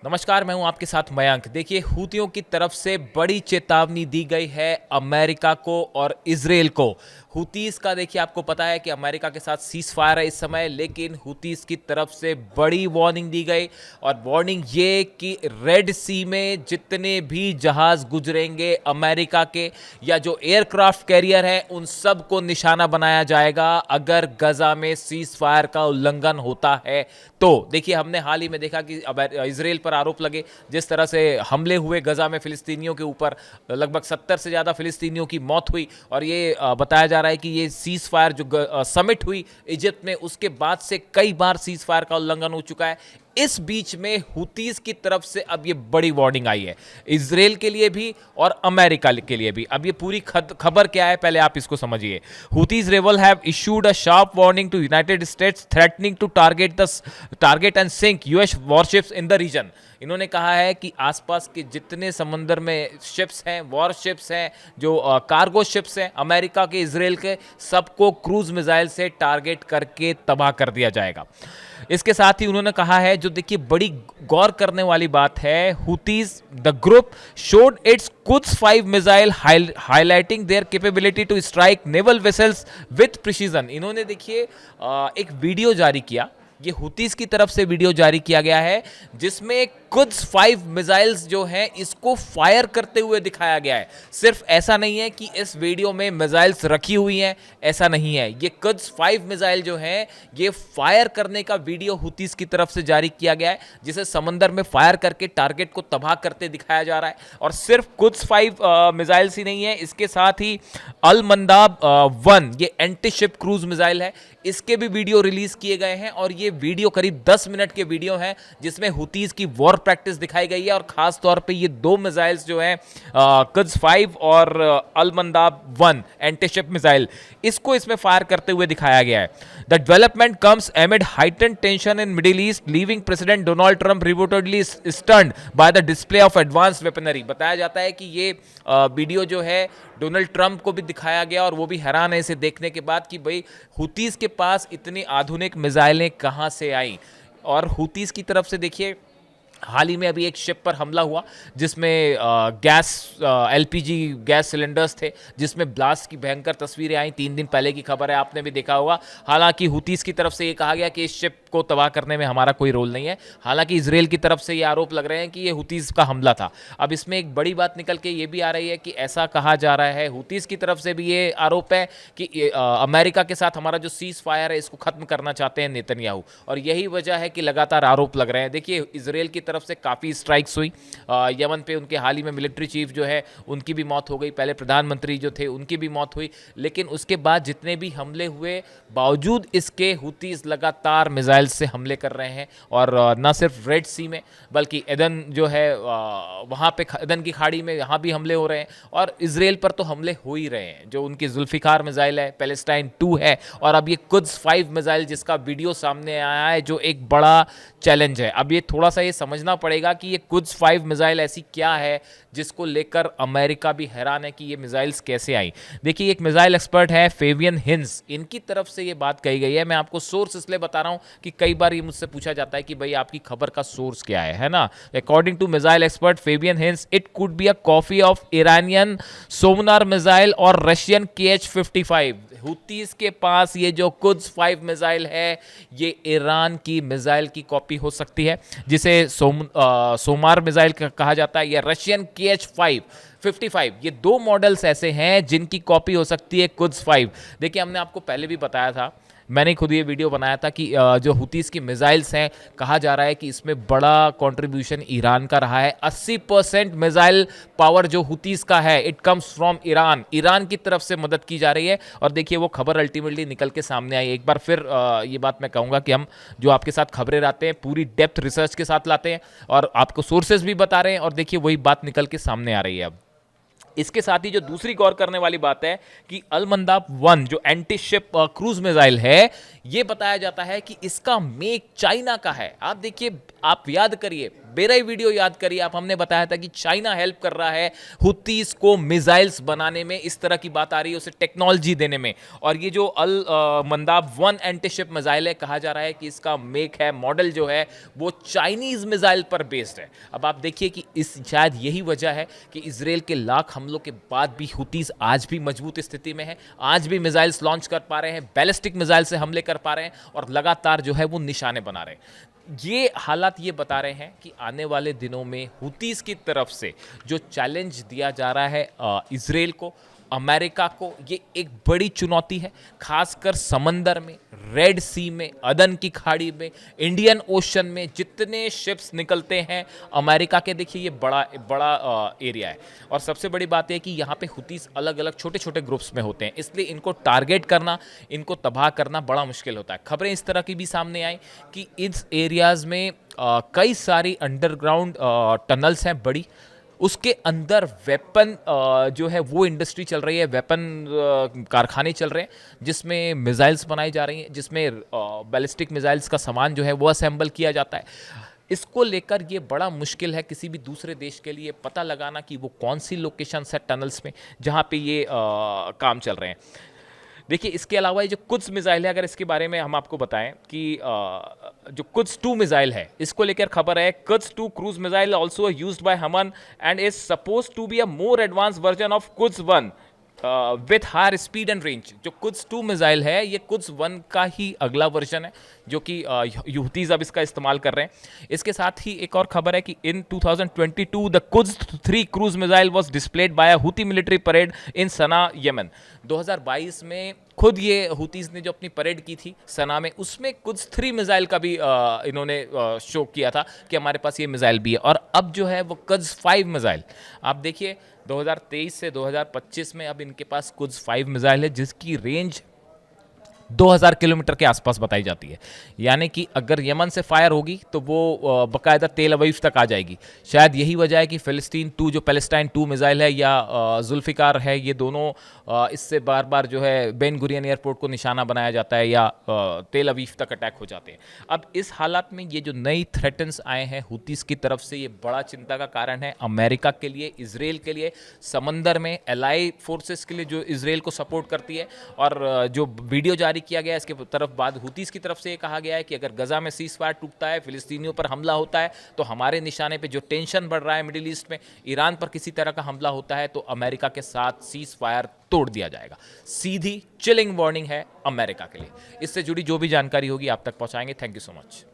नमस्कार, मैं हूं आपके साथ मयंक। देखिए, हूतियों की तरफ से बड़ी चेतावनी दी गई है अमेरिका को और इजराइल को। हूतीस का देखिए, आपको पता है कि अमेरिका के साथ सीज फायर है इस समय, लेकिन हूतीस की तरफ से बड़ी वार्निंग दी गई। और वार्निंग ये कि रेड सी में जितने भी जहाज गुजरेंगे अमेरिका के या जो एयरक्राफ्ट कैरियर हैं, उन सब को निशाना बनाया जाएगा अगर गजा में सीज फायर का उल्लंघन होता है। तो देखिए, हमने हाल ही में देखा कि इजराइल पर आरोप लगे, जिस तरह से हमले हुए गजा में फिलिस्तीनियों के ऊपर, लगभग 70 से ज़्यादा फिलिस्तीनियों की मौत हुई। और ये बताया जा रहा है कि ये सीज फायर जो समिट हुई इजिप्ट में, उसके बाद से कई बार सीज फायर का उल्लंघन हो चुका है। इस बीच में हुतीस की तरफ से अब ये बड़ी वार्निंग आई है, इजराइल के लिए भी और अमेरिका के लिए भी। अब ये पूरी खबर क्या है, पहले आप इसको समझिए। Houthis rebel have issued a sharp warning to United States threatening to target and sink US warships in the region. इन्होंने कहा है कि आसपास के जितने समंदर में शिप्स हैं, वॉर शिप्स हैं, जो कार्गो शिप्स हैं अमेरिका के, इजराइल के, सबको क्रूज मिसाइल से टारगेट करके तबाह कर दिया जाएगा। इसके साथ ही उन्होंने कहा है, जो देखिए बड़ी गौर करने वाली बात है, Houthis the group showed its Quds 5 missile highlighting their capability to strike naval vessels with precision. इन्होंने देखिए एक वीडियो जारी किया, ये हुतीस की तरफ से वीडियो जारी किया गया है, जिसमें कुद्स 5 मिसाइल्स जो हैं इसको फायर करते हुए दिखाया गया है। सिर्फ ऐसा नहीं है कि इस वीडियो में मिसाइल्स रखी हुई हैं, ऐसा नहीं है। ये कुद्स 5 मिसाइल जो हैं ये फायर करने का वीडियो हुतीस की तरफ से जारी किया गया है, जिसे समंदर में फायर करके टारगेट को तबाह करते दिखाया जा रहा है। और सिर्फ कुद्स 5 मिसाइल्स ही नहीं है, इसके साथ ही अल मंदाब 1 ये एंटी शिप क्रूज मिसाइल है, इसके भी वीडियो रिलीज किए गए हैं। और ये वीडियो करीब 10 मिनट के वीडियो हैं, जिसमें हुतीस की वॉर प्रैक्टिस दिखाई गई है। और खास तौर पे ये 2 मिसाइल्स जो हैं कुद्स 5 और अल मंदाब 1 एंटी शिप मिसाइल, इसको इसमें फायर करते हुए दिखाया गया है। The development comes एमिड heightened tension in middle east, leaving president Donald Trump reportedly stunned by the display of advance weaponry. बताया जाता है कि ये वीडियो जो है डोनाल्ड ट्रंप को भी दिखाया गया, और वो भी हैरान है इसे देखने के बाद कि भाई हुतीस के पास इतनी आधुनिक मिसाइलें कहाँ से आई। और हुतीस की तरफ से देखिए, हाल ही में अभी एक शिप पर हमला हुआ, जिसमें गैस एलपीजी गैस सिलेंडर्स थे, जिसमें ब्लास्ट की भयंकर तस्वीरें आई। 3 दिन पहले की खबर है, आपने भी देखा होगा। हालांकि हुतीस की तरफ से ये कहा गया कि इस शिप को तबाह करने में हमारा कोई रोल नहीं है। हालांकि इजराइल की तरफ से ये आरोप लग रहे हैं कि ये हुतीस का हमला था। अब इसमें एक बड़ी बात निकल के ये भी आ रही है कि ऐसा कहा जा रहा है, हुतीस की तरफ से भी ये आरोप है कि अमेरिका के साथ हमारा जो सीज फायर है इसको खत्म करना चाहते हैं नेतन्याहू। और यही वजह है कि लगातार आरोप लग रहे हैं। देखिए, इजराइल की तरफ से काफ़ी स्ट्राइक्स हुई यमन पे, उनके हाल ही में मिलिट्री चीफ जो है उनकी भी मौत हो गई, पहले प्रधानमंत्री जो थे उनकी भी मौत हुई। लेकिन उसके बाद जितने भी हमले हुए, बावजूद इसके हुतीस लगातार मिसाइल से हमले कर रहे हैं। और न सिर्फ रेड सी में, बल्कि एदन जो है वहाँ पे एदन की खाड़ी में, यहाँ भी हमले हो रहे हैं। और इजराइल पर तो हमले हो ही रहे हैं, जो उनकी जुल्फिकार मिसाइल है, पैलेस्टाइन 2 है, और अब ये कुद्स 5 मिसाइल जिसका वीडियो सामने आया है, जो एक बड़ा चैलेंज है। अब ये थोड़ा सा ये समझना पड़ेगा कि ये कुद्स 5 मिसाइल ऐसी क्या है जिसको लेकर अमेरिका भी हैरान है कि ये मिसाइल्स कैसे आई। देखिए, एक मिसाइल एक्सपर्ट है फेबियन हिंस, इनकी तरफ से ये बात कही गई है। मैं आपको सोर्स इसलिए बता रहा हूँ कि कई बार ये मुझसे पूछा जाता है कि भाई आपकी खबर का सोर्स क्या है ना। According to missile expert Fabian Hinz, it could be a copy of Iranian Soumar missile और रशियन KH-55। हुतीस के पास ये जो कुद्स 5 मिसाइल है, ये ईरान की मिसाइल की कॉपी हो सकती है, जिसे सोमार मिसाइल कहा जाता है, या रशियन KH-55। ये 2 मॉडल्स ऐसे हैं जिनकी कॉपी हो सकती है कुद्स 5। देखिए, हमने आपको पहले भी बताया था, मैंने खुद ये वीडियो बनाया था कि जो हुतीस की मिसाइल्स हैं, कहा जा रहा है कि इसमें बड़ा कंट्रीब्यूशन ईरान का रहा है। 80% मिसाइल पावर जो हुतीस का है, it comes from Iran. Iran की तरफ से मदद की जा रही है। और देखिए, वो खबर अल्टीमेटली निकल के सामने आई। एक बार फिर ये बात मैं कहूँगा कि हम जो आपके साथ खबरें लाते हैं, पूरी डेप्थ रिसर्च के साथ लाते हैं, और आपको सोर्सेज भी बता रहे हैं। और देखिए, वही बात निकल के सामने आ रही है अब। इसके साथ ही जो दूसरी गौर करने वाली बात है कि अल मंदाब 1 जो एंटी शिप क्रूज मिसाइल है, ये बताया जाता है कि इसका मेक चाइना का है। आप देखिए, आप याद करिए, मेरा ही वीडियो याद करिए, आप हमने बताया था कि चाइना हेल्प कर रहा है हुतीस को मिसाइल्स बनाने में, इस तरह की बात आ रही है उसे टेक्नोलॉजी देने में। और ये जो मंदाब 1 एंटीशिप मिसाइल है, कहा जा रहा है कि इसका मेक है, मॉडल जो है वो चाइनीज मिसाइल पर बेस्ड है। अब आप देखिए कि इस शायद यही वजह है कि इसराइल के लाख हमलों के बाद भी हुतीस आज भी मजबूत स्थिति में है, आज भी मिसाइल्स लॉन्च कर पा रहे हैं, बैलिस्टिक मिसाइल से हमले कर पा रहे हैं और लगातार जो है वो निशाने बना रहे हैं। ये हालात ये बता रहे हैं कि आने वाले दिनों में हुतीस की तरफ से जो चैलेंज दिया जा रहा है इसराइल को, अमेरिका को, ये एक बड़ी चुनौती है, खासकर समंदर में, रेड सी में, अदन की खाड़ी में, इंडियन ओशन में जितने शिप्स निकलते हैं अमेरिका के, देखिए ये बड़ा बड़ा एरिया है। और सबसे बड़ी बात है कि यहाँ पे हुतीस अलग अलग छोटे छोटे ग्रुप्स में होते हैं, इसलिए इनको टारगेट करना, इनको तबाह करना बड़ा मुश्किल होता है। खबरें इस तरह की भी सामने आई कि इस एरियाज़ में कई सारी अंडरग्राउंड टनल्स हैं बड़ी, उसके अंदर वेपन जो है वो इंडस्ट्री चल रही है, वेपन कारखाने चल रहे हैं जिसमें मिसाइल्स बनाई जा रही हैं, जिसमें बैलिस्टिक मिसाइल्स का सामान जो है वो असेंबल किया जाता है। इसको लेकर ये बड़ा मुश्किल है किसी भी दूसरे देश के लिए पता लगाना कि वो कौन सी लोकेशंस है टनल्स में जहाँ पे ये काम चल रहे हैं। देखिए, इसके अलावा ये जो कुद्स मिसाइल है, अगर इसके बारे में हम आपको बताएं कि जो कुद्स 2 मिसाइल है, इसको लेकर खबर है, Quds 2 cruise missile also used by Yemen and is suppose to be a more advance version of Quds 1 with higher speed and range. जो कुद्स 2 मिसाइल है ये कुद्स 1 का ही अगला वर्जन है जो कि हुतीज अब इसका इस्तेमाल कर रहे हैं। इसके साथ ही एक और खबर है कि इन 2022 the Quds 3 cruise missile was displayed bye a Houthi military parade in Sana, Yemen. 2022 में खुद ये हुतीज ने जो अपनी परेड की थी सना में, उसमें कुद्स 3 मिसाइल का भी इन्होंने शो किया था कि हमारे पास ये मिसाइल भी है। और अब जो है वो कुद्स 5 मिसाइल, आप देखिए 2023 से 2025 में अब इनके पास कुद्स 5 मिसाइल है जिसकी रेंज 2000 किलोमीटर के आसपास बताई जाती है। यानी कि अगर यमन से फायर होगी तो वो बाकायदा तेल अवीव तक आ जाएगी। शायद यही वजह है कि फिलिस्तीन 2 जो पैलेस्टाइन 2 मिसाइल है या जुल्फिकार है, ये दोनों इससे बार बार जो है बेन गुरियन एयरपोर्ट को निशाना बनाया जाता है या तेल अवीव तक अटैक हो जाते हैं। अब इस हालात में ये जो नई थ्रेटन्स आए हैं हुतीस की तरफ से, ये बड़ा चिंता का कारण है अमेरिका के लिए, इसराइल के लिए, समंदर में एलाई फोर्सेस के लिए जो इसराइल को सपोर्ट करती है। और जो वीडियो जारी किया गया इसके तरफ बाद हुतीस की तरफ से ये कहा गया है कि अगर गजा में सीज फायर टूटता है, फिलिस्तीनियों पर हमला होता है, तो हमारे निशाने पे जो टेंशन बढ़ रहा है मिडिल ईस्ट में, ईरान पर किसी तरह का हमला होता है तो अमेरिका के साथ सीज फायर तोड़ दिया जाएगा। सीधी चिलिंग वार्निंग है अमेरिका के लिए। इससे जुड़ी जो भी जानकारी होगी आप तक पहुंचाएंगे। Thank you so much.